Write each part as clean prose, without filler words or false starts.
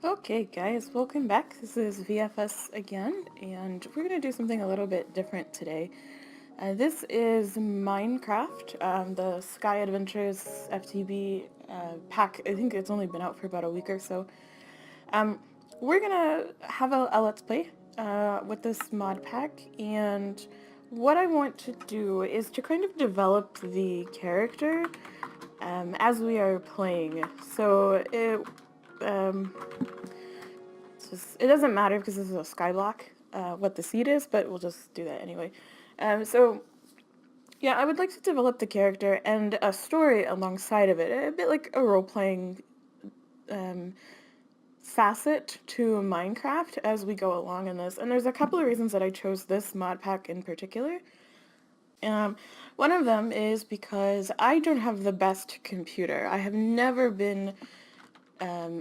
Okay guys, welcome back. This is VFS again, and we're going to do something a little bit different today. This is Minecraft, the Sky Adventures FTB pack. I think it's only been out for about a week or so. Um, we're going to have a Let's Play with this mod pack, and what I want to do is to kind of develop the character as we are playing. So um, it doesn't matter because this is a skyblock, what the seed is, but we'll just do that anyway. So yeah, I would like to develop the character and a story alongside of it, a bit like a role-playing um, facet to Minecraft as we go along in this. And there's a couple of reasons that I chose this mod pack in particular. Um, One of them is because I don't have the best computer. I have never been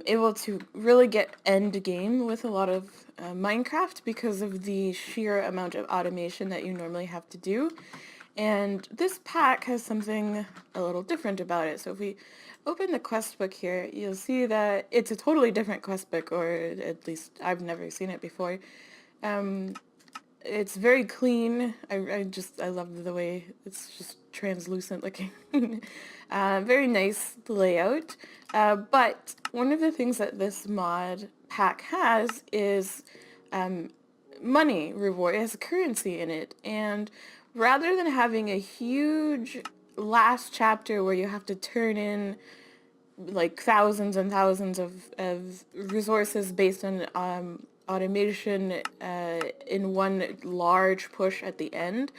able to really get end game with a lot of Minecraft because of the sheer amount of automation that you normally have to do. And this pack has something a little different about it. So if we open the quest book here, you'll see that it's a totally different quest book, or at least I've never seen it before. Um, it's very clean. I love the way it's just translucent looking. Very nice layout. But one of the things that this mod pack has is money reward. It has currency in it. And rather than having a huge last chapter where you have to turn in like thousands and thousands of resources based on automation in one large push at the end.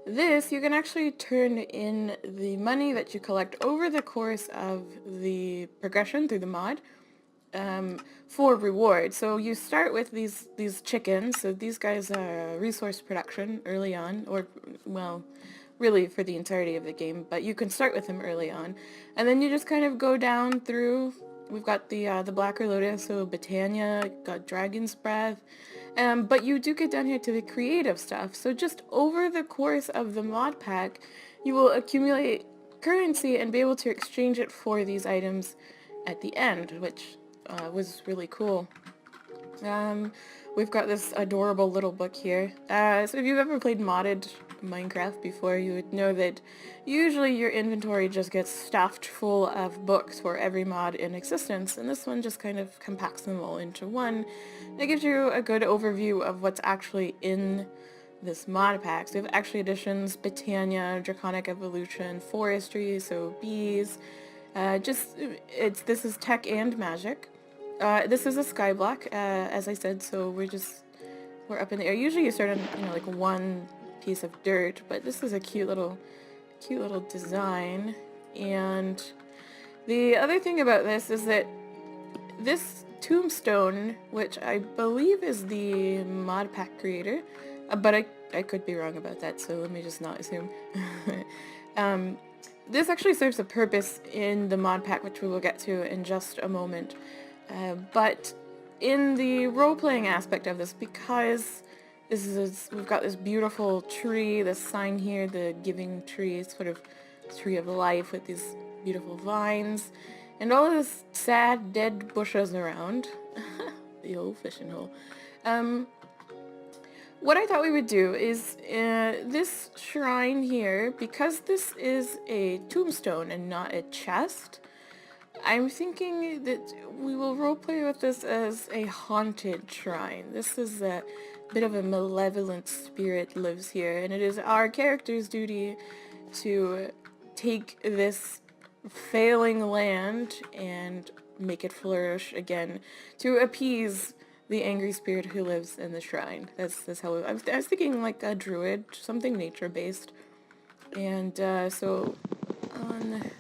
This, you can actually turn in the money that you collect over the course of the progression through the mod for reward. So you start with these chickens. So these guys are resource production early on, or well, really for the entirety of the game. But you can start with them early on, and then you just kind of go down through. We've got the Blacker Lotus, so Botania, got Dragon's Breath, but you do get down here to the creative stuff. So just over the course of the mod pack, you will accumulate currency and be able to exchange it for these items at the end, which was really cool. Um, we've got this adorable little book here. So if you've ever played modded Minecraft before, you would know that usually your inventory just gets stuffed full of books for every mod in existence, and this one just kind of compacts them all into one. It gives you a good overview of what's actually in this mod pack. So we have actually additions, Botania, Draconic Evolution, Forestry, so bees. This is tech and magic. This is a skyblock, as I said, so we're up in the air. Usually you start on, like one piece of dirt, but this is a cute little design. And the other thing about this is that this tombstone, which I believe is the mod pack creator, but I could be wrong about that, so let me just not assume. This actually serves a purpose in the mod pack, which we will get to in just a moment. But in the role-playing aspect of this, because we've got this beautiful tree, this sign here, the giving tree, sort of tree of life with these beautiful vines, and all of this sad, dead bushes around. The old fishing hole. What I thought we would do is this shrine here, because this is a tombstone and not a chest, I'm thinking that we will roleplay with this as a haunted shrine. This is a bit of a malevolent spirit lives here, and it is our character's duty to take this failing land and make it flourish again, to appease the angry spirit who lives in the shrine. That's how I was thinking, like a druid, something nature-based. And so on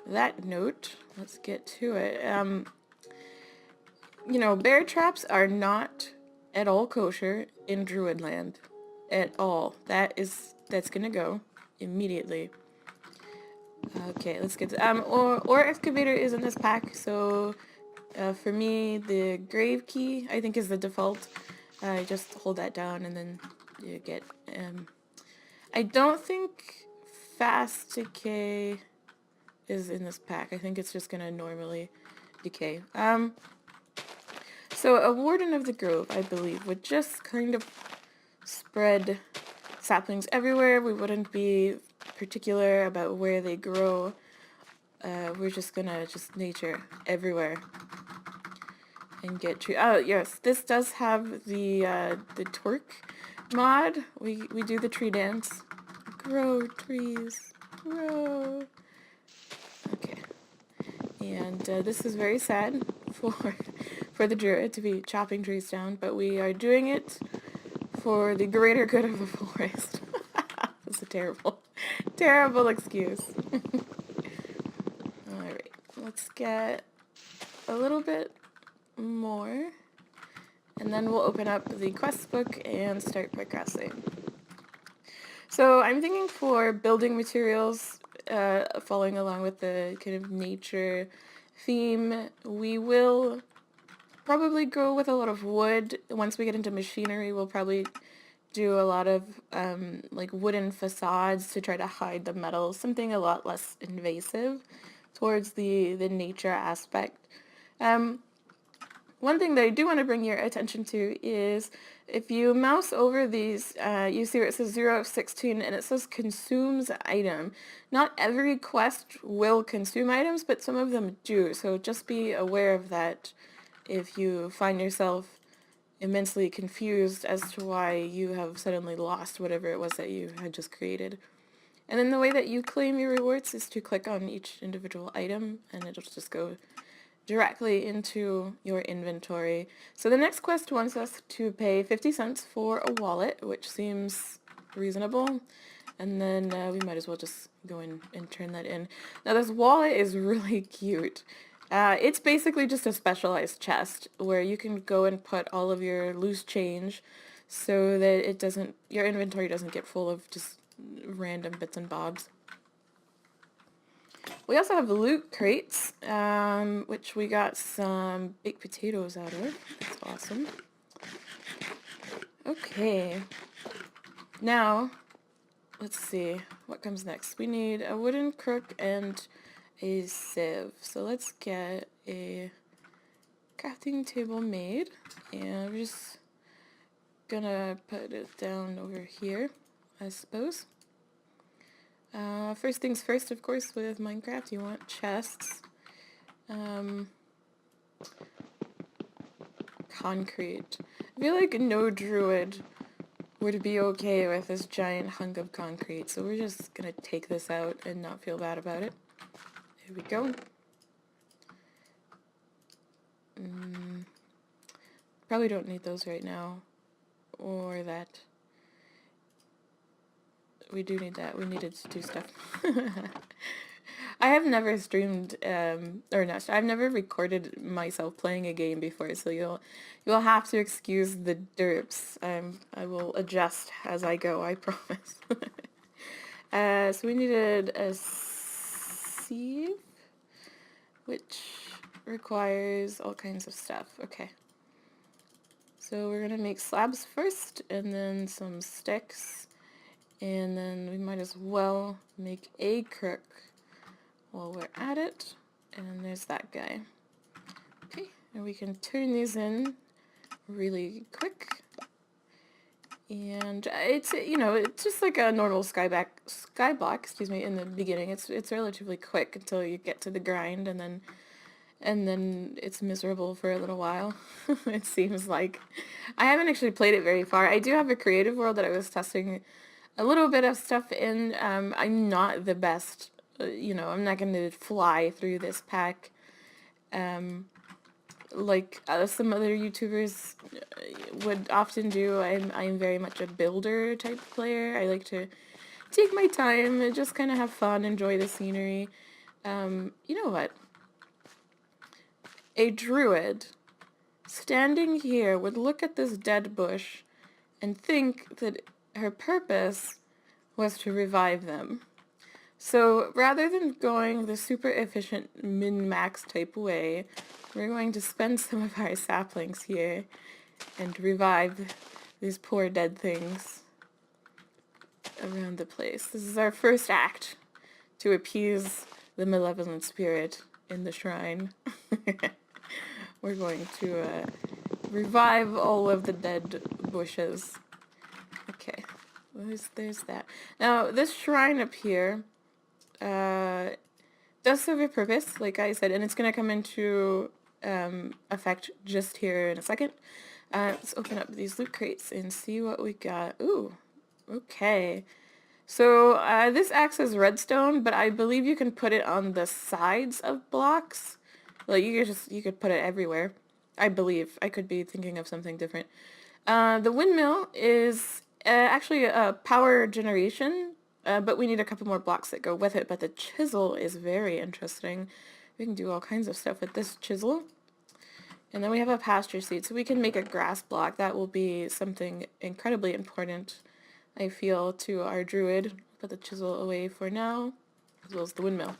that note, let's get to it. Bear traps are not at all kosher in Druidland. At all. That's gonna go immediately. Okay, let's get to or excavator is in this pack, so for me the grave key I think is the default. Just hold that down and then you get I don't think fast decay is in this pack. I think it's just gonna normally decay. So a warden of the grove, I believe, would just kind of spread saplings everywhere. We wouldn't be particular about where they grow. We're just gonna nature everywhere and get tree. Oh yes, this does have the twerk mod. We do the tree dance. Grow trees, grow. Okay, and this is very sad for the druid to be chopping trees down, but we are doing it for the greater good of the forest. That's a terrible excuse. Alright, let's get a little bit more, and then we'll open up the quest book and start progressing. So I'm thinking for building materials, following along with the kind of nature theme, we will probably go with a lot of wood. Once we get into machinery, we'll probably do a lot of like wooden facades to try to hide the metal, something a lot less invasive towards the nature aspect. One thing that I do want to bring your attention to is if you mouse over these, you see where it says 0 of 16 and it says consumes item. Not every quest will consume items, but some of them do, so just be aware of that if you find yourself immensely confused as to why you have suddenly lost whatever it was that you had just created. And then the way that you claim your rewards is to click on each individual item and it'll just go directly into your inventory. So the next quest wants us to pay 50 cents for a wallet, which seems reasonable. And then we might as well just go in and turn that in. Now this wallet is really cute. It's basically just a specialized chest where you can go and put all of your loose change so that your inventory doesn't get full of just random bits and bobs. We also have loot crates, which we got some baked potatoes out of. That's awesome. Okay. Now, let's see. What comes next? We need a wooden crook and a sieve. So let's get a crafting table made. And we're just gonna put it down over here, I suppose. First things first, of course, with Minecraft, you want chests. Concrete. I feel like no druid would be okay with this giant hunk of concrete, so we're just gonna take this out and not feel bad about it. Here we go. Probably don't need those right now, or that. We do need that. We needed to do stuff. I have never streamed, or not, I've never recorded myself playing a game before, so you'll have to excuse the derps. I will adjust as I go, I promise. So we needed a sieve, which requires all kinds of stuff. Okay. So we're gonna make slabs first, and then some sticks. And then we might as well make a crook while we're at it. And there's that guy. Okay, and we can turn these in really quick. And it's, it's just like a normal skyblock, in the beginning. It's relatively quick until you get to the grind, and then it's miserable for a little while. It seems like. I haven't actually played it very far. I do have a creative world that I was testing a little bit of stuff in. I'm not the best, I'm not going to fly through this pack like some other YouTubers would often do. I'm very much a builder type player. I like to take my time and just kind of have fun, enjoy the scenery. You know what? A druid standing here would look at this dead bush and think that her purpose was to revive them. So rather than going the super efficient min-max type way, we're going to spend some of our saplings here and revive these poor dead things around the place. This is our first act to appease the malevolent spirit in the shrine. We're going to revive all of the dead bushes. Okay, there's that. Now, this shrine up here does serve a purpose, like I said, and it's going to come into effect just here in a second. Let's open up these loot crates and see what we got. Ooh, okay. So this acts as redstone, but I believe you can put it on the sides of blocks. Like you could put it everywhere. I believe. I could be thinking of something different. The windmill is actually a power generation, but we need a couple more blocks that go with it. But the chisel is very interesting. We can do all kinds of stuff with this chisel. And then we have a pasture seed, so we can make a grass block. That will be something incredibly important, I feel, to our druid. Put the chisel away for now, as well as the windmill.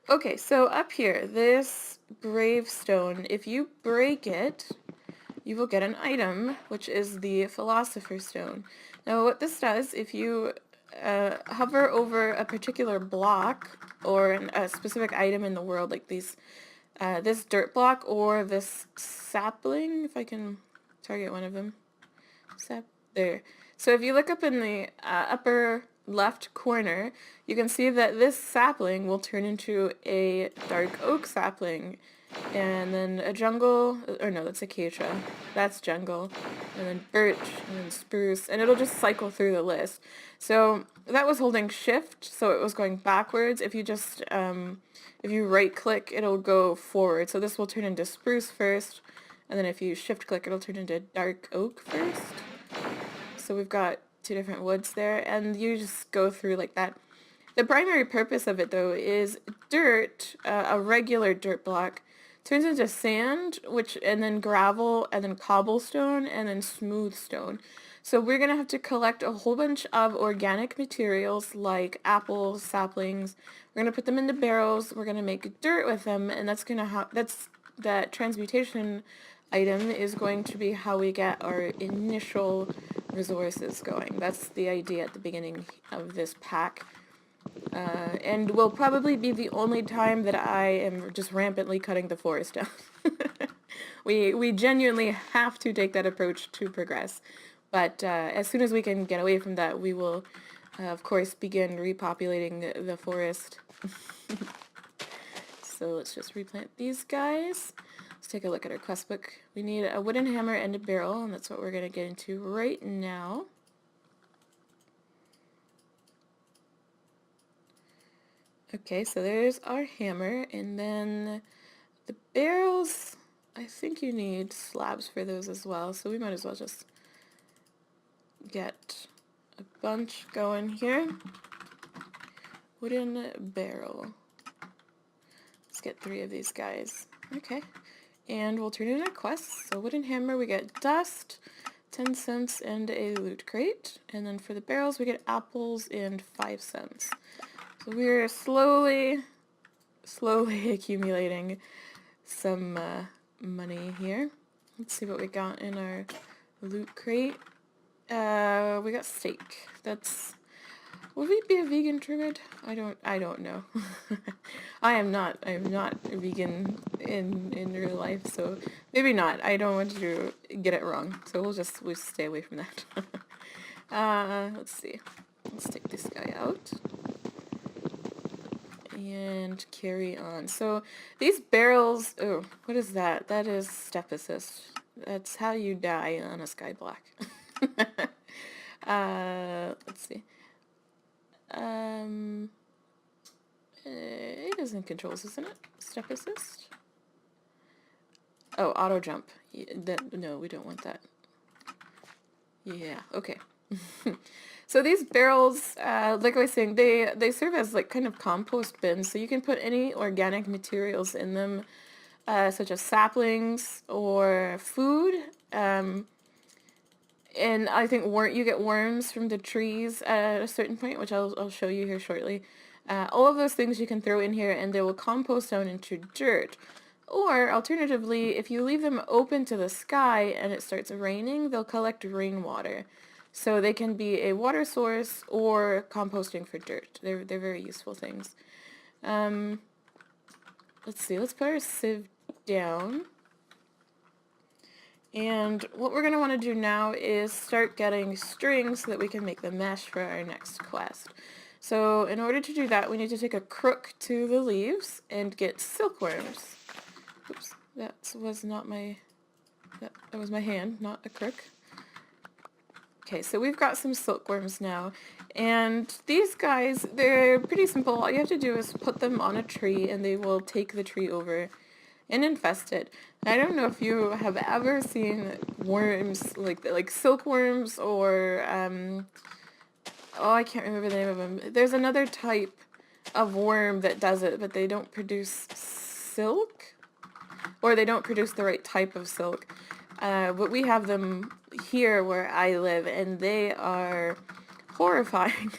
Okay, so up here, this gravestone, if you break it, you will get an item, which is the Philosopher's Stone. Now what this does, if you hover over a particular block or a specific item in the world, like this dirt block or this sapling, if I can target one of them. There. So if you look up in the upper left corner, you can see that this sapling will turn into a dark oak sapling, and then a jungle, or no, that's acacia, that's jungle, and then birch, and then spruce, and it'll just cycle through the list. So that was holding shift, so it was going backwards. If you just, if you right click, it'll go forward. So this will turn into spruce first, and then if you shift click, it'll turn into dark oak first. So we've got two different woods there, and you just go through like that. The primary purpose of it, though, is dirt, a regular dirt block, turns into sand, and then gravel, and then cobblestone, and then smooth stone. So we're going to have to collect a whole bunch of organic materials like apples, saplings. We're going to put them into barrels. We're going to make dirt with them, and that transmutation item is going to be how we get our initial resources going. That's the idea at the beginning of this pack. And will probably be the only time that I am just rampantly cutting the forest down. We genuinely have to take that approach to progress. But as soon as we can get away from that, we will, of course, begin repopulating the forest. So let's just replant these guys. Let's take a look at our quest book. We need a wooden hammer and a barrel, and that's what we're going to get into right now. Okay, so there's our hammer, and then the barrels, I think you need slabs for those as well, so we might as well just get a bunch going here. Wooden barrel. Let's get 3 of these guys. Okay. And we'll turn in our quests. So wooden hammer, we get dust, 10 cents, and a loot crate. And then for the barrels, we get apples and 5 cents. So we're slowly accumulating some money here. Let's see what we got in our loot crate. We got steak. Would we be a vegan druid? I don't know. I am not a vegan in real life, so maybe not. I don't want to get it wrong, so we'll stay away from that. Let's see. Let's take this guy out and carry on. So these barrels, oh, what is that? That is step assist. That's how you die on a skyblock. Let's see. It is in controls, isn't it? Step assist. Oh, auto jump. No, we don't want that. Yeah, okay. So these barrels, like I was saying, they serve as like kind of compost bins. So you can put any organic materials in them, such as saplings or food. And I think you get worms from the trees at a certain point, which I'll show you here shortly. All of those things you can throw in here, and they will compost down into dirt. Or, alternatively, if you leave them open to the sky and it starts raining, they'll collect rainwater. So they can be a water source or composting for dirt. They're very useful things. Let's see, let's put our sieve down. And what we're going to want to do now is start getting strings so that we can make the mesh for our next quest. So in order to do that, we need to take a crook to the leaves and get silkworms. Oops, that was not my, that was my hand, not a crook. Okay, so we've got some silkworms now, and these guys, they're pretty simple. All you have to do is put them on a tree and they will take the tree over and infest it. I don't know if you have ever seen worms, like silkworms or, oh, I can't remember the name of them. There's another type of worm that does it, but they don't produce silk, or they don't produce the right type of silk. But we have them here where I live, and they are horrifying.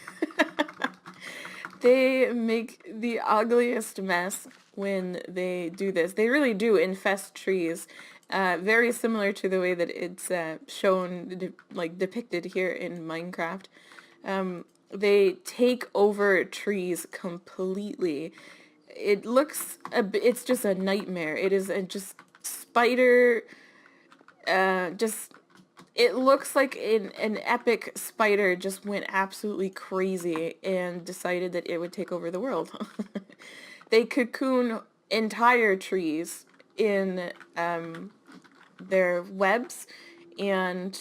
They make the ugliest mess when they do this. They really do infest trees, very similar to the way that it's shown, depicted here in Minecraft. They take over trees completely. It looks, it's just a nightmare. It is just spider, it looks like an epic spider just went absolutely crazy and decided that it would take over the world. They cocoon entire trees in their webs, and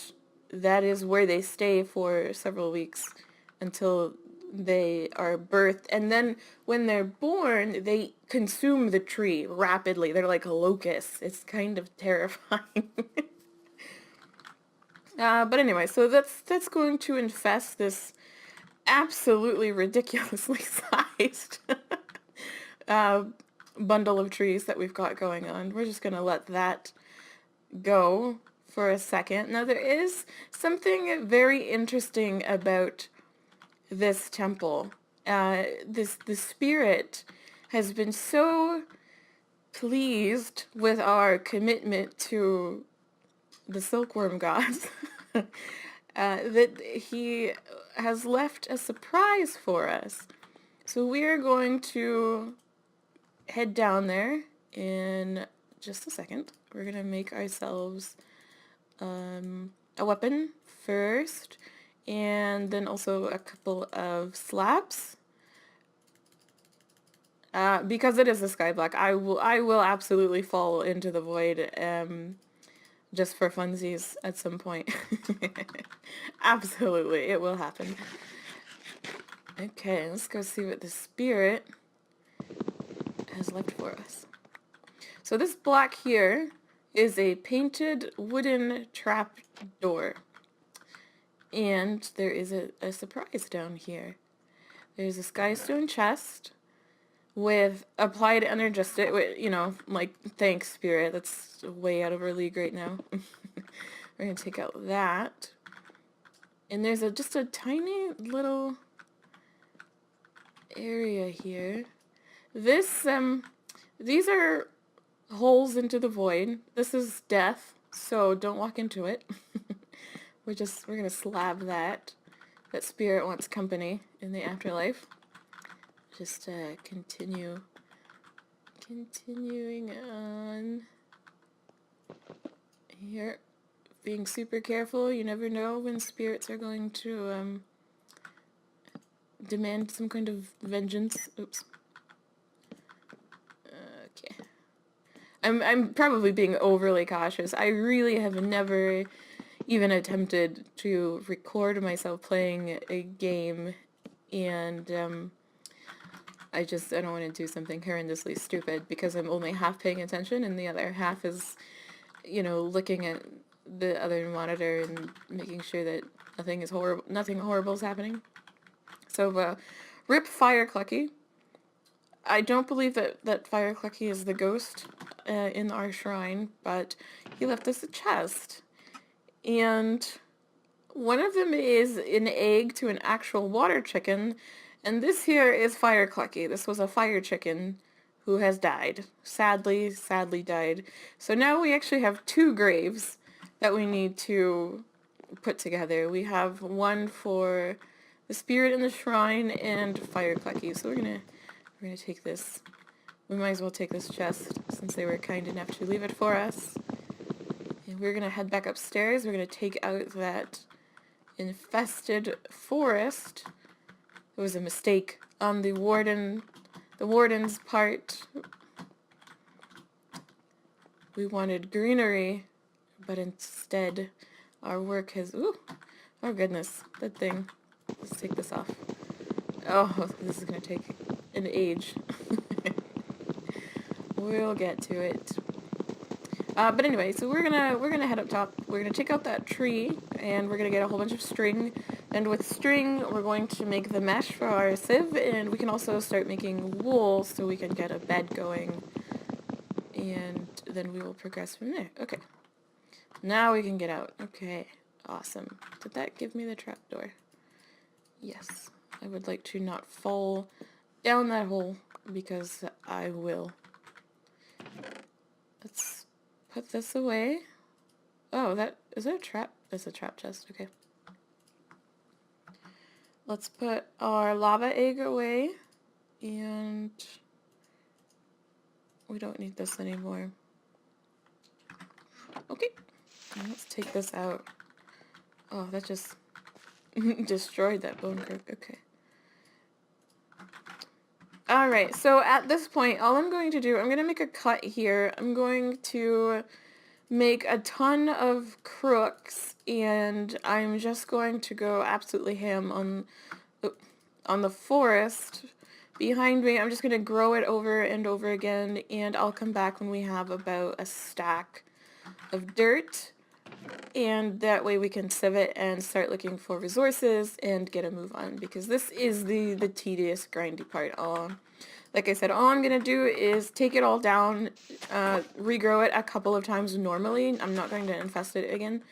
that is where they stay for several weeks until they are birthed. And then when they're born, they consume the tree rapidly. They're like locusts. It's kind of terrifying. But anyway, so that's going to infest this absolutely ridiculously sized bundle of trees that we've got going on. We're just going to let that go for a second. Now, there is something very interesting about this temple. The spirit has been so pleased with our commitment to the silkworm gods that he has left a surprise for us. So we are going to head down there in just a second. We're going to make ourselves a weapon first, and then also a couple of slabs. Because it is a skyblock, I will absolutely fall into the void just for funsies at some point. Absolutely, it will happen. Okay, let's go see what the spirit has left for us. So this block here is a painted wooden trap door. And there is a surprise down here. There's a skystone chest with applied energistic, you know, like, thanks, spirit. That's way out of our league right now. We're going to take out that. And there's just a tiny little area here. This, these are holes into the void. This is death, so don't walk into it. We're going to slab that. That spirit wants company in the afterlife. Just continuing on here, being super careful. You never know when spirits are going to demand some kind of vengeance. Oops. Okay. I'm probably being overly cautious. I really have never even attempted to record myself playing a game, and I don't want to do something horrendously stupid because I'm only half paying attention and the other half is, you know, looking at the other monitor and making sure that nothing horrible is happening. So, rip Fire Clucky. I don't believe that Fire Clucky is the ghost in our shrine, but he left us a chest. And one of them is an egg to an actual water chicken. And this here is Fire Clucky. This was a fire chicken who has died. Sadly died. So now we actually have two graves that we need to put together. We have one for the spirit in the shrine and Fire Clucky. So we're gonna take this. We might as well take this chest since they were kind enough to leave it for us. And we're going to head back upstairs. We're going to take out that infested forest. It was a mistake on the warden's part. We wanted greenery, but instead our work has, ooh, oh goodness, that thing. Let's take this off. Oh, this is gonna take an age. We'll get to it. But anyway, so we're gonna head up top. We're gonna take out that tree, and we're gonna get a whole bunch of string. And with string, we're going to make the mesh for our sieve, and we can also start making wool so we can get a bed going. And then we will progress from there. Okay. Now we can get out. Okay. Awesome. Did that give me the trapdoor? Yes. I would like to not fall down that hole because I will. Let's put this away. Oh, is that a trap? That's a trap chest. Okay. Let's put our lava egg away, and we don't need this anymore. Okay. And let's take this out. Oh, that just destroyed that bone crook. Okay. Alright, so at this point, all I'm going to do, I'm going to make a cut here. I'm going to make a ton of crooks, and I'm just going to go absolutely ham on the forest behind me. I'm just going to grow it over and over again, and I'll come back when we have about a stack of dirt, and that way we can sieve it and start looking for resources and get a move on, because this is the tedious, grindy part. Like I said, all I'm going to do is take it all down, regrow it a couple of times normally. I'm not going to infest it again,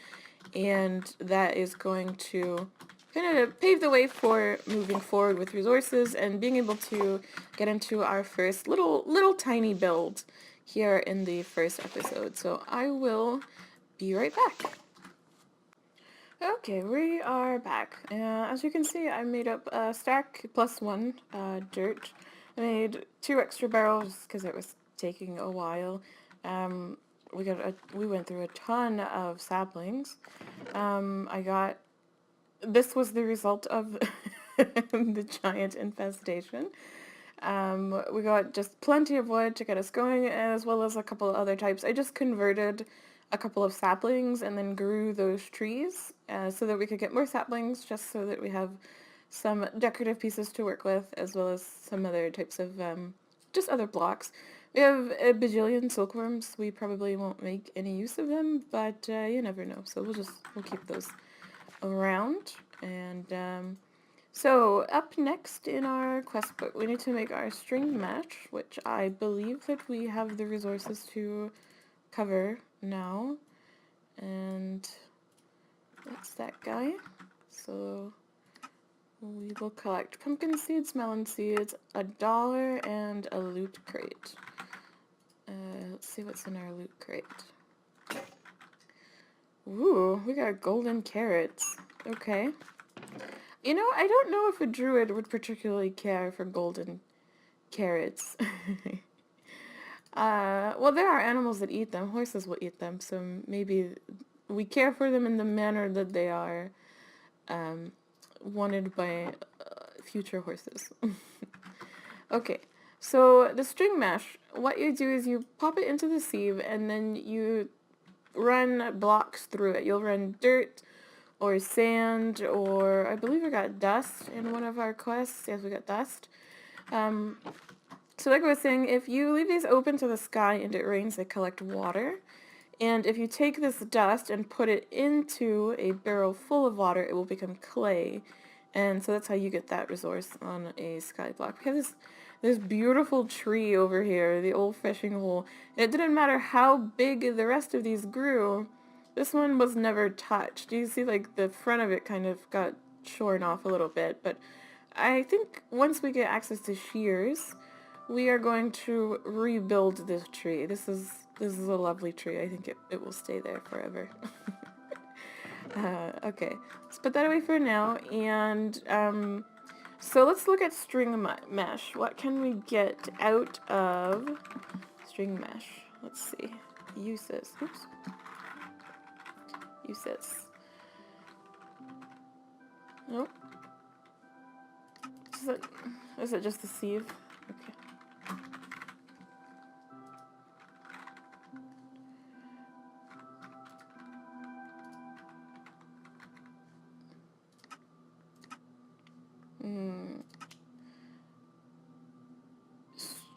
and that is going to kind of pave the way for moving forward with resources and being able to get into our first little tiny build here in the first episode. So I will be right back. Okay, we are back. As you can see, I made up a stack plus one dirt. I made 2 extra barrels because it was taking a while. We went through a ton of saplings. This was the result of the giant infestation. We got just plenty of wood to get us going, as well as a couple of other types. I just converted a couple of saplings and then grew those trees so that we could get more saplings, just so that we have some decorative pieces to work with, as well as some other types of just other blocks. We have a bajillion silkworms. We probably won't make any use of them, but you never know. So we'll keep those around. And so up next in our quest book, we need to make our string mesh, which I believe that we have the resources to cover now. And that's that guy. So we will collect pumpkin seeds, melon seeds, $1, and a loot crate. Let's see what's in our loot crate. Ooh, we got golden carrots. Okay. You know, I don't know if a druid would particularly care for golden carrots. Well, there are animals that eat them. Horses will eat them, so maybe we care for them in the manner that they are wanted by future horses. Okay, so the string mesh, what you do is you pop it into the sieve, and then you run blocks through it. You'll run dirt or sand, or I believe we got dust in one of our quests. Yes, we got dust. So like I was saying, if you leave these open to the sky and it rains, they collect water. And if you take this dust and put it into a barrel full of water, it will become clay. And so that's how you get that resource on a skyblock. We have this beautiful tree over here, the old fishing hole. And it didn't matter how big the rest of these grew, this one was never touched. You see, like, the front of it kind of got shorn off a little bit. But I think once we get access to shears, we are going to rebuild this tree. This is a lovely tree. I think it will stay there forever. Okay, let's put that away for now. And so let's look at string mesh. What can we get out of string mesh? Let's see. Uses. Oops. use this. Nope. Is it just the sieve? Okay.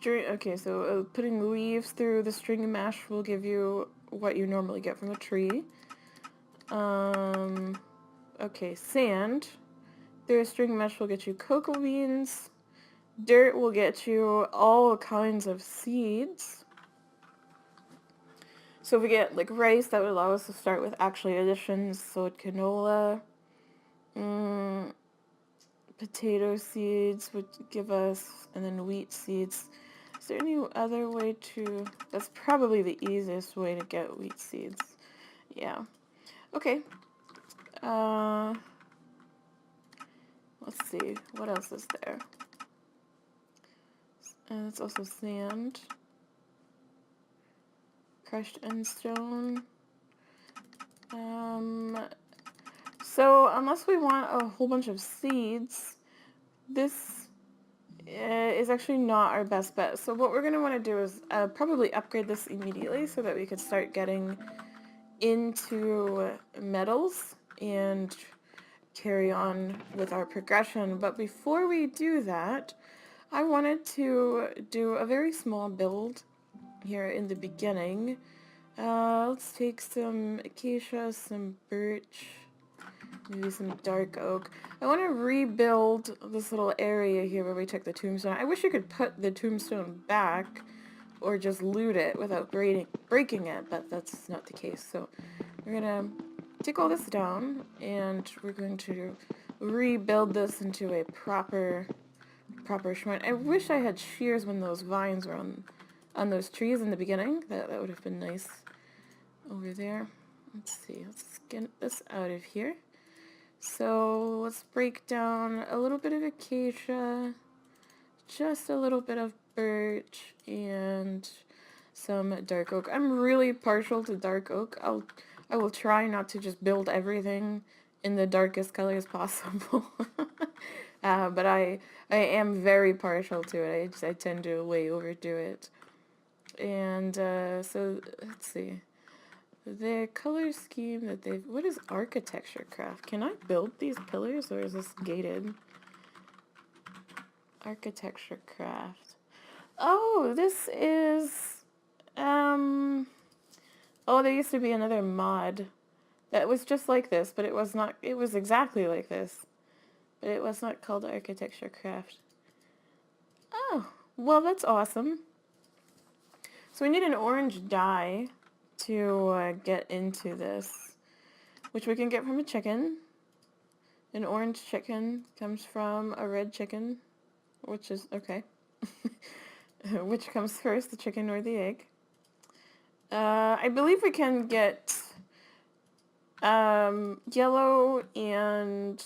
Okay, so putting leaves through the string mesh will give you what you normally get from a tree. Okay, sand through a string mesh will get you cocoa beans. Dirt will get you all kinds of seeds. So if we get like rice, that would allow us to start with actually additions. So canola, potato seeds would give us, and then wheat seeds. Is there any other way to... That's probably the easiest way to get wheat seeds. Yeah. Okay. Let's see. What else is there? And it's also sand. Crushed end stone. So unless we want a whole bunch of seeds, this is actually not our best bet. So what we're going to want to do is probably upgrade this immediately so that we could start getting into metals and carry on with our progression. But before we do that, I wanted to do a very small build here in the beginning. Let's take some acacia, some birch, maybe some dark oak. I want to rebuild this little area here where we took the tombstone. I wish you could put the tombstone back or just loot it without breaking it, but that's not the case. So we're going to take all this down and we're going to rebuild this into a proper shrine. I wish I had shears when those vines were on those trees in the beginning. That would have been nice over there. Let's see, let's get this out of here. So let's break down a little bit of acacia, just a little bit of birch, and some dark oak. I'm really partial to dark oak. I will try not to just build everything in the darkest colors possible. But I am very partial to it. I tend to way overdo it. And so let's see. The color scheme that they've... What is ArchitectureCraft? Can I build these pillars or is this gated? ArchitectureCraft. Oh, this is... Oh, there used to be another mod that was just like this, but it was not... It was exactly like this. But it was not called ArchitectureCraft. Oh, well, that's awesome. So we need an orange dye to get into this, which we can get from a chicken. An orange chicken comes from a red chicken, which is okay. Which comes first, the chicken or the egg? I believe we can get yellow, and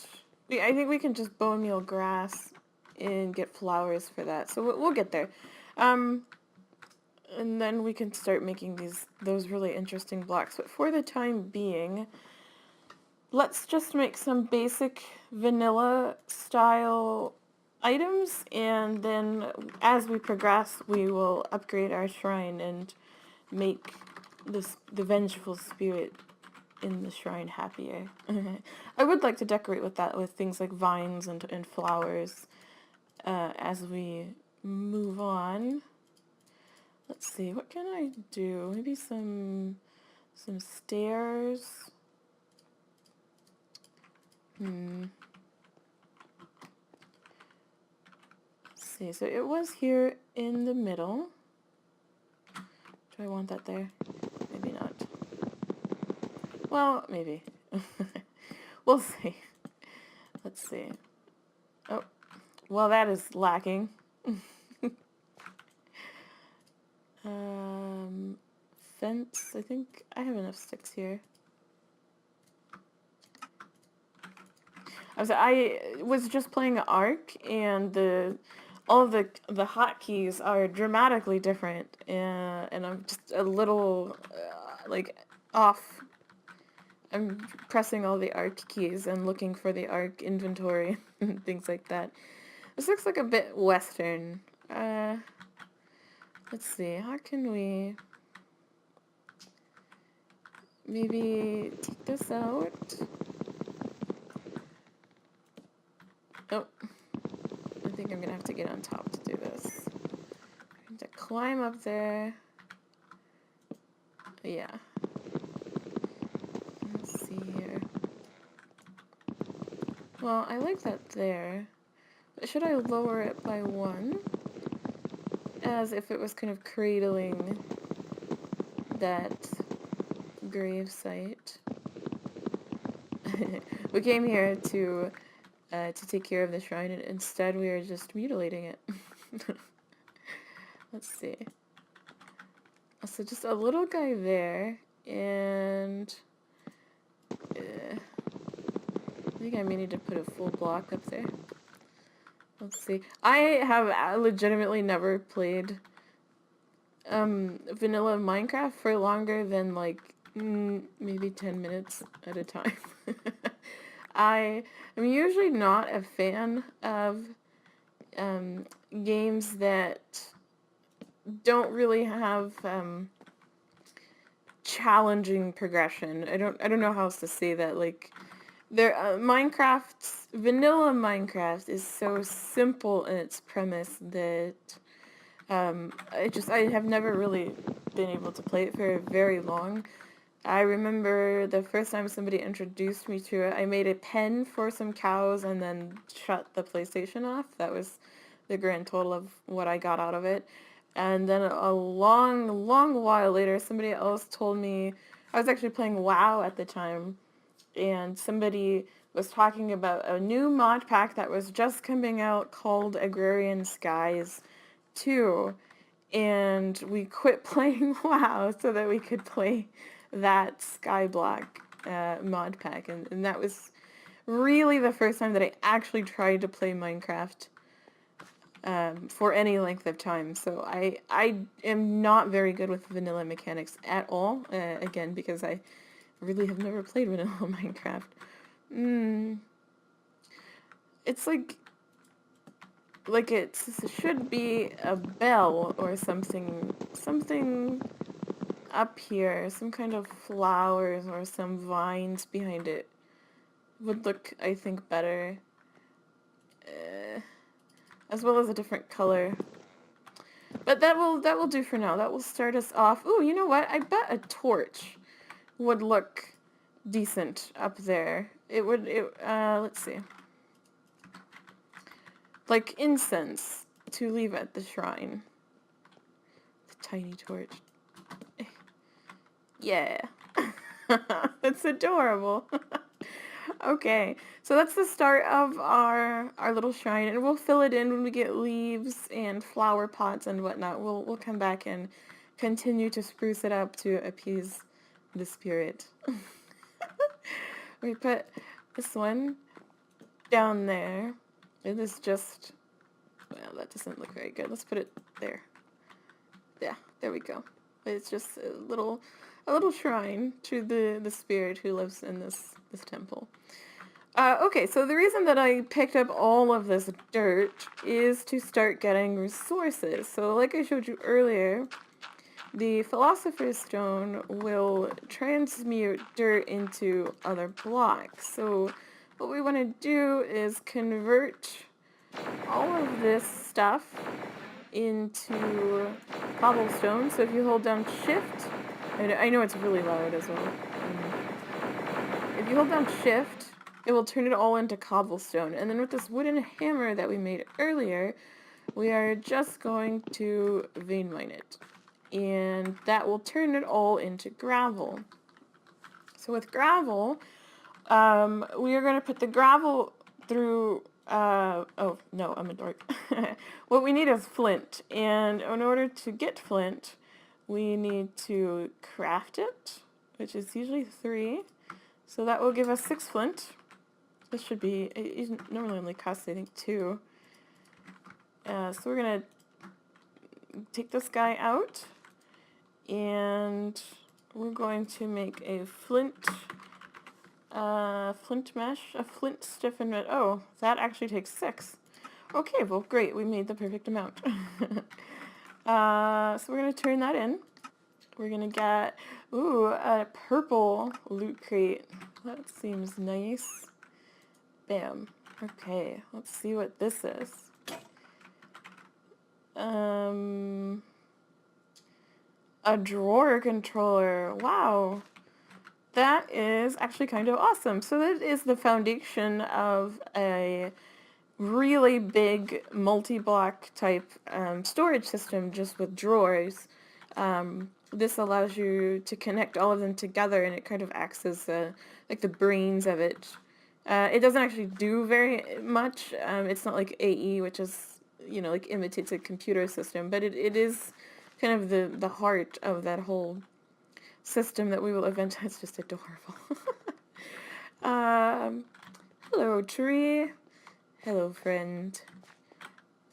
I think we can just bone meal grass and get flowers for that. So we'll get there. And then we can start making those really interesting blocks. But for the time being, let's just make some basic vanilla style items, and then as we progress, we will upgrade our shrine and make the vengeful spirit in the shrine happier. I would like to decorate with that, with things like vines and flowers as we move on. Let's see, what can I do? Maybe some stairs. Let's see, so it was here in the middle. Do I want that there? Maybe not. Well, maybe. We'll see. Let's see. Oh, well, that is lacking. Fence. I think I have enough sticks here. I was just playing Arc, and all of the hotkeys are dramatically different, and I'm just a little like off I'm pressing all the arc keys and looking for the arc inventory and things like that. This looks like a bit western. Let's see, how can we maybe take this out? Oh, I think I'm gonna have to get on top to do this. I have to climb up there. Yeah. Let's see here. Well, I like that there. But should I lower it by 1? As if it was kind of cradling that grave site. We came here to take care of the shrine, and instead we are just mutilating it. Let's see. So just a little guy there, and I think I may need to put a full block up there. Let's see. I have legitimately never played vanilla Minecraft for longer than like maybe 10 minutes at a time. I am usually not a fan of games that don't really have challenging progression. I don't know how else to say that. Like, vanilla Minecraft is so simple in its premise that I have never really been able to play it for very long. I remember the first time somebody introduced me to it, I made a pen for some cows and then shut the PlayStation off. That was the grand total of what I got out of it. And then a long, long while later, somebody else told me, I was actually playing WoW at the time, and somebody was talking about a new mod pack that was just coming out called Agrarian Skies 2. And we quit playing WoW so that we could play that skyblock mod pack. And that was really the first time that I actually tried to play Minecraft for any length of time. So I am not very good with vanilla mechanics at all. Again, because I really have never played vanilla Minecraft. It's like it should be a bell or something up here, some kind of flowers or some vines behind it would look, I think, better, as well as a different color. But that will do for now. That will start us off. Ooh, you know what? I bet a torch would look decent up there. It would. Let's see. Like incense to leave at the shrine. The tiny torch. Yeah. That's adorable. Okay, so that's the start of our little shrine, and we'll fill it in when we get leaves and flower pots and whatnot. We'll come back and continue to spruce it up to appease the spirit. We put this one down there. It is just, well, that doesn't look very good. Let's put it there. Yeah, there we go. It's just a little shrine to the spirit who lives in this temple. Okay, so the reason that I picked up all of this dirt is to start getting resources. So like I showed you earlier, the Philosopher's Stone will transmute dirt into other blocks. So what we want to do is convert all of this stuff into cobblestone. So if you hold down shift, I know it's really loud as well. If you hold down shift, it will turn it all into cobblestone. And then with this wooden hammer that we made earlier, we are just going to vein mine it. And that will turn it all into gravel. So with gravel, we are going to put the gravel through, oh, no, I'm a dork. What we need is flint. And in order to get flint, we need to craft it, which is usually 3. So that will give us 6 flint. This should be, it normally only costs, I think, 2. So we're going to take this guy out, and we're going to make a flint Flint mesh, a flint stiffened mesh. Oh, that actually takes 6. Okay, well, great. We made the perfect amount. So we're going to turn that in. We're going to get, ooh, a purple loot crate. That seems nice. Bam. Okay, let's see what this is. A drawer controller. Wow. That is actually kind of awesome. So that is the foundation of a really big multi-block type storage system just with drawers. This allows you to connect all of them together, and it kind of acts as like the brains of it. It doesn't actually do very much. It's not like AE, which is, you know, like imitates a computer system, but it is kind of the heart of that whole system that we will eventually. It's just adorable. Hello, tree. Hello, friend.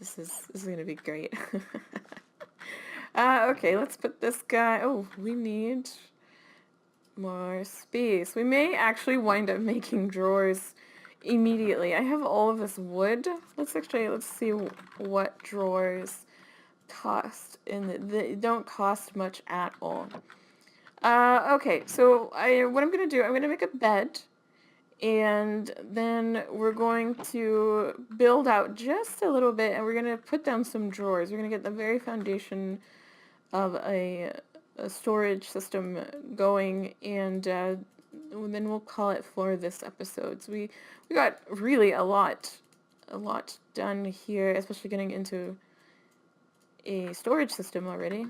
This is gonna be great. Okay, let's put this guy. Oh, we need more space. We may actually wind up making drawers immediately. I have all of this wood. Let's see what drawers cost. And they don't cost much at all. Okay, so what I'm gonna do, I'm gonna make a bed, and then we're going to build out just a little bit, and we're gonna put down some drawers. We're gonna get the very foundation of a storage system going, and then we'll call it for this episode. So we got really a lot done here, especially getting into a storage system already.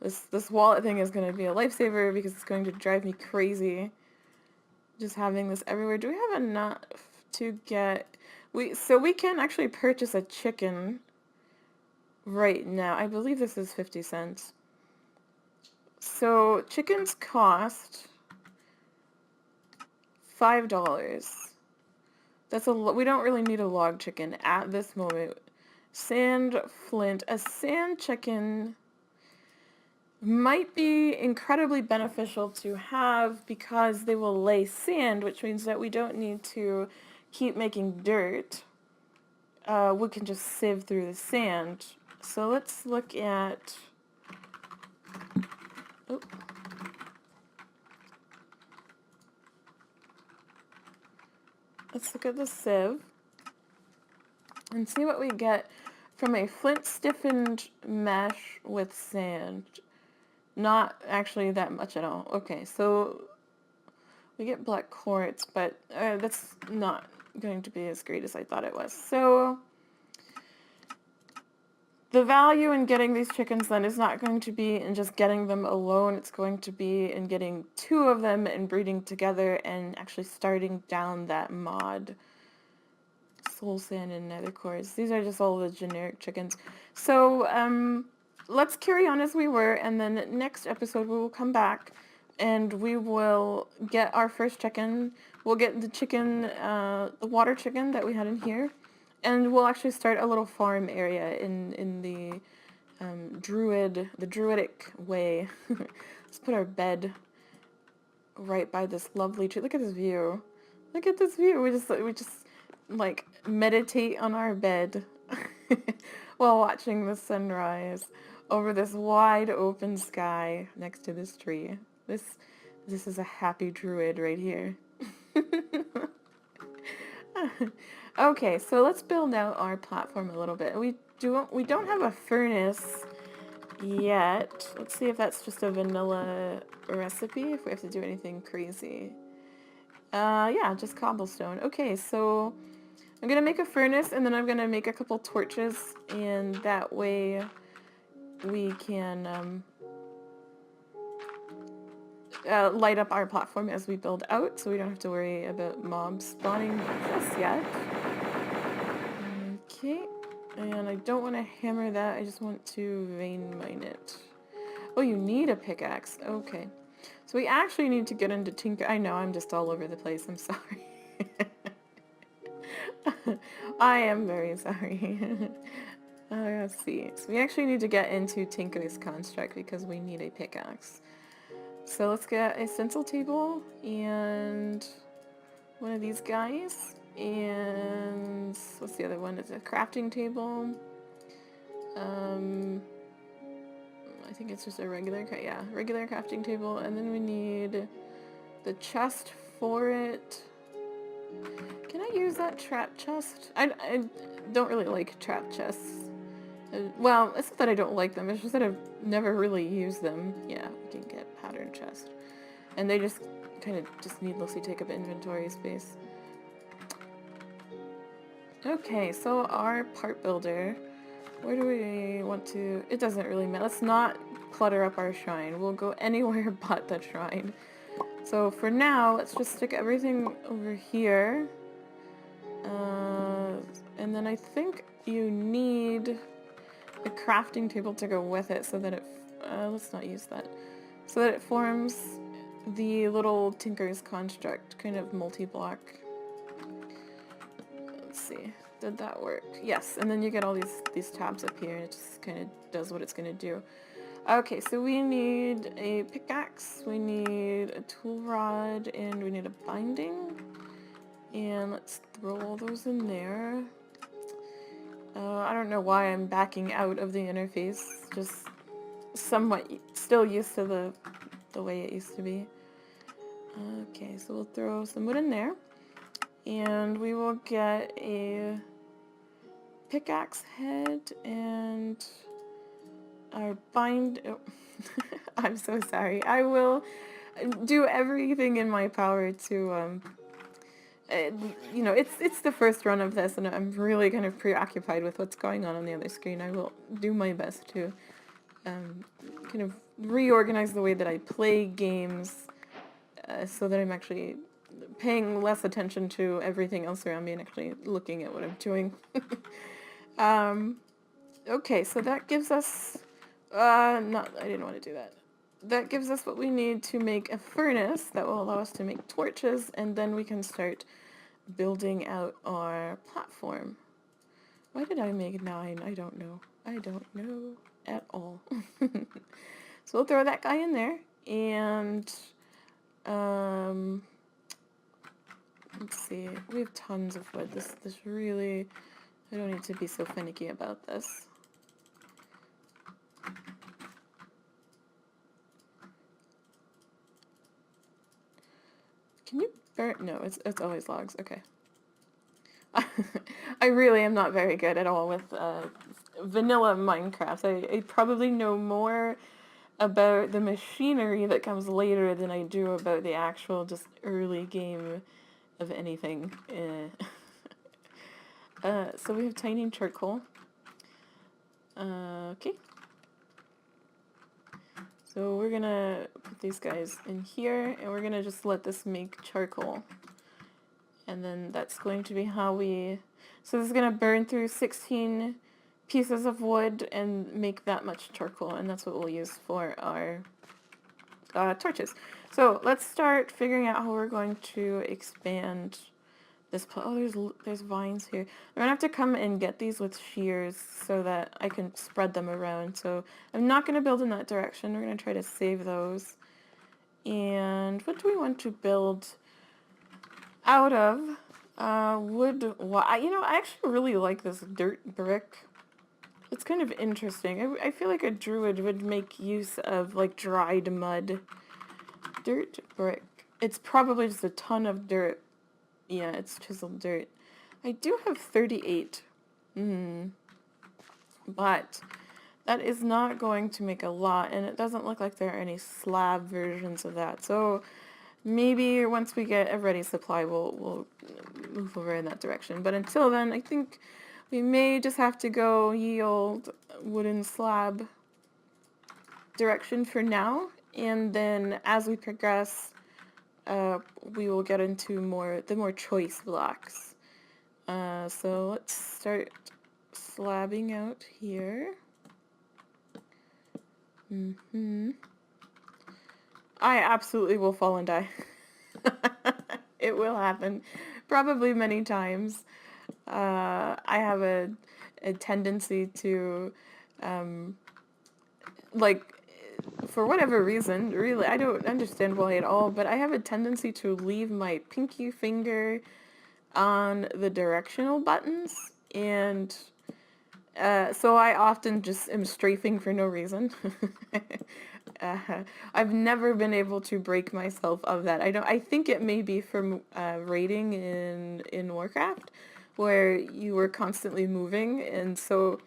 This wallet thing is going to be a lifesaver because it's going to drive me crazy just having this everywhere. Do we have enough to get... So we can actually purchase a chicken right now. I believe this is 50 cents. So chickens cost $5. That's a we don't really need a log chicken at this moment. Sand flint. A sand chicken might be incredibly beneficial to have because they will lay sand, which means that we don't need to keep making dirt. We can just sieve through the sand. So let's look at... Oh. Let's look at the sieve and see what we get from a flint stiffened mesh with sand. Not actually that much at all. Okay, so we get black quartz, but that's not going to be as great as I thought it was. So the value in getting these chickens then is not going to be in just getting them alone. It's going to be in getting 2 of them and breeding together and actually starting down that mod. Soul sand and nether quartz. These are just all the generic chickens. So let's carry on as we were, and then next episode we will come back and we will get our first chicken. We'll get the chicken, the water chicken that we had in here, and we'll actually start a little farm area in the druidic way. Let's put our bed right by this lovely tree. Look at this view. Look at this view. We just like meditate on our bed while watching the sunrise over this wide open sky next to this tree. This is a happy druid right here. Okay, so let's build out our platform a little bit. We don't have a furnace yet. Let's see if that's just a vanilla recipe, if we have to do anything crazy. Yeah, just cobblestone. Okay, so I'm gonna make a furnace, and then I'm gonna make a couple torches, and that way we can light up our platform as we build out, so we don't have to worry about mobs spawning just yet. Okay, and I don't want to hammer that, I just want to vein mine it. Oh, you need a pickaxe. Okay. So we actually need to get into tinker... I know, I'm just all over the place, I'm sorry. I am very sorry. Let's see. So we actually need to get into Tinker's construct because we need a pickaxe. So let's get a stencil table and one of these guys. And what's the other one? It's a crafting table. I think it's just a regular crafting table. And then we need the chest for it. Can I use that trap chest? I don't really like trap chests. Well, it's not that I don't like them, it's just that I've never really used them. Yeah, we can get pattern chest. And they just kind of just needlessly take up inventory space. Okay, so our part builder, where do we want to... It doesn't really matter. Let's not clutter up our shrine. We'll go anywhere but the shrine. So for now, let's just stick everything over here. And then I think you need a crafting table to go with it so that it... let's not use that. So that it forms the little Tinker's construct, kind of multi-block. Let's see. Did that work? Yes, and then you get all these tabs up here, and it just kind of does what it's going to do. Okay, so we need a pickaxe, we need a tool rod, and we need a binding. And let's throw all those in there. I don't know why I'm backing out of the interface, just somewhat still used to the way it used to be. Okay, so we'll throw some wood in there. And we will get a pickaxe head and our oh, I'm so sorry. I will do everything in my power to, you know, it's the first run of this, and I'm really kind of preoccupied with what's going on the other screen. I will do my best to kind of reorganize the way that I play games so that I'm actually paying less attention to everything else around me and actually looking at what I'm doing. Okay, so that gives us... I didn't want to do that. That gives us what we need to make a furnace that will allow us to make torches, and then we can start building out our platform. Why did I make 9? I don't know. I don't know at all. So we'll throw that guy in there, and let's see. We have tons of wood. This really... I don't need to be so finicky about this. Can you burn? No, it's always logs. Okay. I really am not very good at all with vanilla Minecraft. I probably know more about the machinery that comes later than I do about the actual just early game of anything. So we have tiny charcoal. Okay. So we're gonna put these guys in here, and we're gonna just let this make charcoal. And then that's going to be how we... So this is gonna burn through 16 pieces of wood and make that much charcoal, and that's what we'll use for our torches. So let's start figuring out how we're going to expand this... Oh, there's vines here. I'm gonna have to come and get these with shears so that I can spread them around. So I'm not gonna build in that direction. We're gonna try to save those. And what do we want to build out of? Wood. You know, I actually really like this dirt brick. It's kind of interesting. I feel like a druid would make use of like dried mud. Dirt brick. It's probably just a ton of dirt. Yeah, it's chiseled dirt. I do have 38. But that is not going to make a lot, and it doesn't look like there are any slab versions of that. So maybe once we get a ready supply, we'll move over in that direction. But until then, I think we may just have to go ye old wooden slab direction for now. And then as we progress... we will get into the more choice blocks. So let's start slabbing out here. I absolutely will fall and die. It will happen. Probably many times. I have a tendency to, like, for whatever reason, really, I don't understand why at all, but I have a tendency to leave my pinky finger on the directional buttons, and so I often just am strafing for no reason. uh, I've never been able to break myself of that. I think it may be from raiding in Warcraft, where you were constantly moving, and so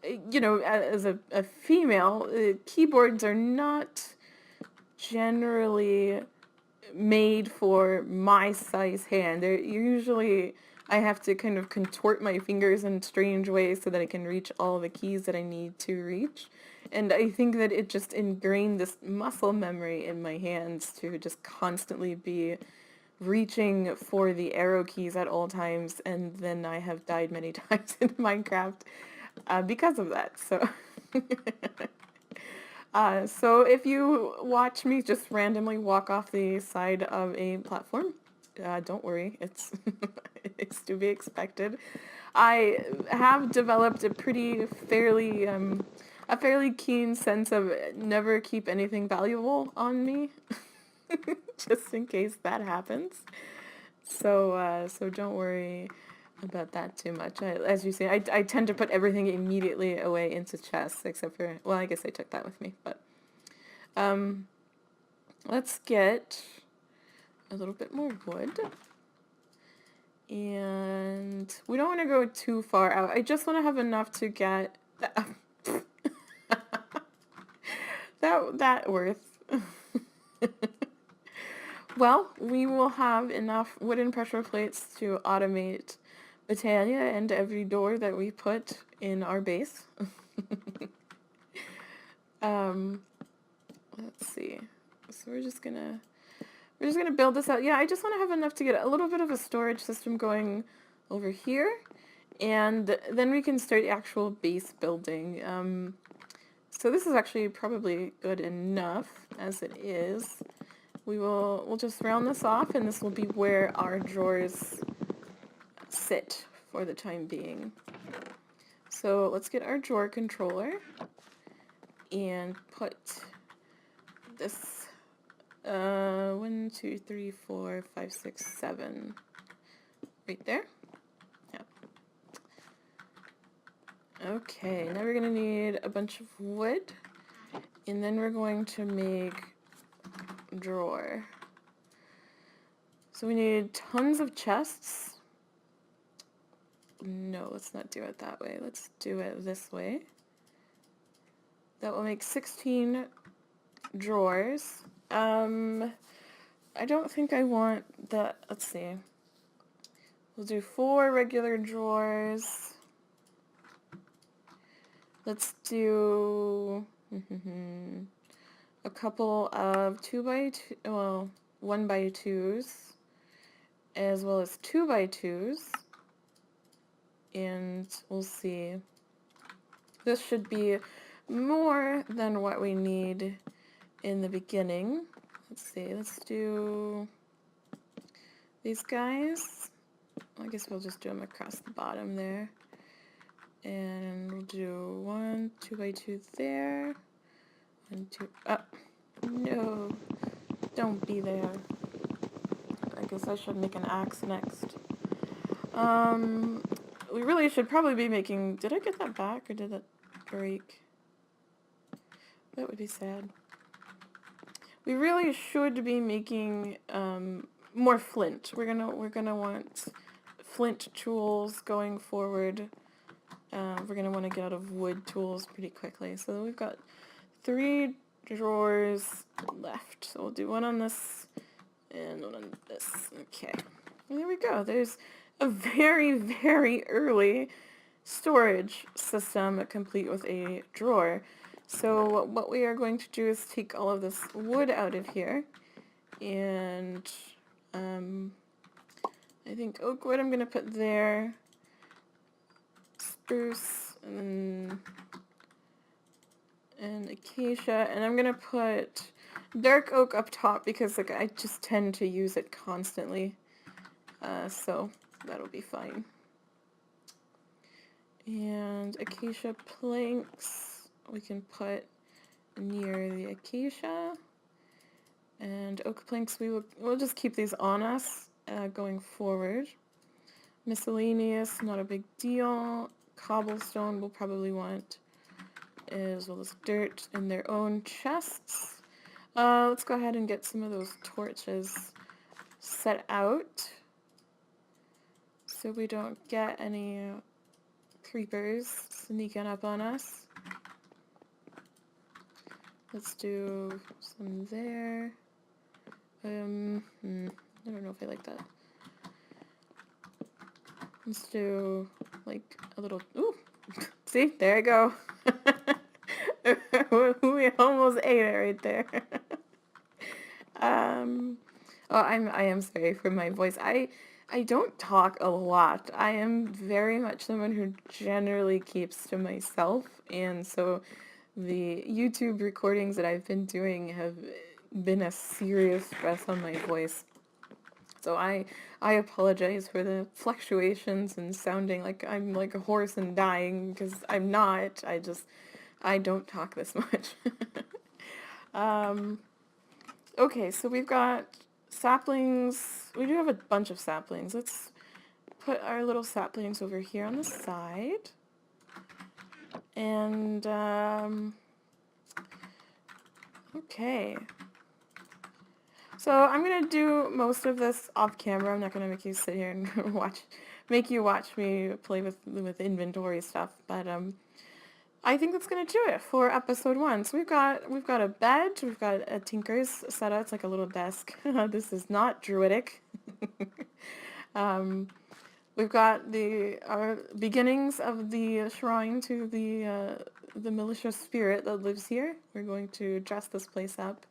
as a female, keyboards are not generally made for my size hand. They're usually I have to kind of contort my fingers in strange ways so that I can reach all the keys that I need to reach. And I think that it just ingrained this muscle memory in my hands to just constantly be reaching for the arrow keys at all times, and then I have died many times in Minecraft because of that. So if you watch me just randomly walk off the side of a platform, don't worry, it's it's to be expected. I have developed a fairly keen sense of never keep anything valuable on me, just in case that happens. So don't worry about that too much. As you see, I tend to put everything immediately away into chests, except for, well, I guess I took that with me, but let's get a little bit more wood. And we don't want to go too far out. I just want to have enough to get that worth. Well, we will have enough wooden pressure plates to automate Battaglia and every door that we put in our base. Let's see. So we're just gonna build this out. Yeah, I just want to have enough to get a little bit of a storage system going over here, and then we can start the actual base building. So this is actually probably good enough as it is. We'll just round this off, and this will be where our drawers sit for the time being. So let's get our drawer controller and put this 1, 2, 3, 4, 5, 6, 7 right there. Yeah. Okay, now we're gonna need a bunch of wood, and then we're going to make a drawer. So we need tons of chests. No, let's not do it that way. Let's do it this way. That will make 16 drawers. I don't think I want that. Let's see. We'll do 4 regular drawers. Let's do a couple of 1x2s, as well as 2x2s. And we'll see. This should be more than what we need in the beginning. Let's see, let's do these guys. I guess we'll just do them across the bottom there. And we'll do 1 2x2 there. 1, 2, no, don't be there. I guess I should make an axe next. We really should probably be making, did I get that back or did that break? That would be sad. We really should be making more flint. We're gonna want flint tools going forward. We're gonna want to get out of wood tools pretty quickly. So we've got 3 drawers left. So we'll do one on this and one on this. Okay, and there we go. There's a very, very early storage system complete with a drawer. So what we are going to do is take all of this wood out of here, and I think oak wood I'm going to put there, spruce, and acacia, and I'm going to put dark oak up top because like I just tend to use it constantly, so that'll be fine. And acacia planks we can put near the acacia. And oak planks, we'll just keep these on us going forward. Miscellaneous, not a big deal. Cobblestone we'll probably want as well as dirt in their own chests. Let's go ahead and get some of those torches set out so we don't get any creepers sneaking up on us. Let's do some there. I don't know if I like that. Let's do like a little, ooh, see, there I go. We almost ate it right there. Oh, I am sorry for my voice. I don't talk a lot. I am very much someone who generally keeps to myself, and so the YouTube recordings that I've been doing have been a serious stress on my voice. So I apologize for the fluctuations and sounding like I'm like a horse and dying, because I'm not. I don't talk this much. Okay, so we've got saplings. We do have a bunch of saplings. Let's put our little saplings over here on the side. And, okay. So I'm going to do most of this off camera. I'm not going to make you sit here and make you watch me play with inventory stuff. But, I think that's gonna do it for episode 1. So we've got a bed, we've got a tinker's setup. It's like a little desk. This is not druidic. We've got the beginnings of the shrine to the malicious spirit that lives here. We're going to dress this place up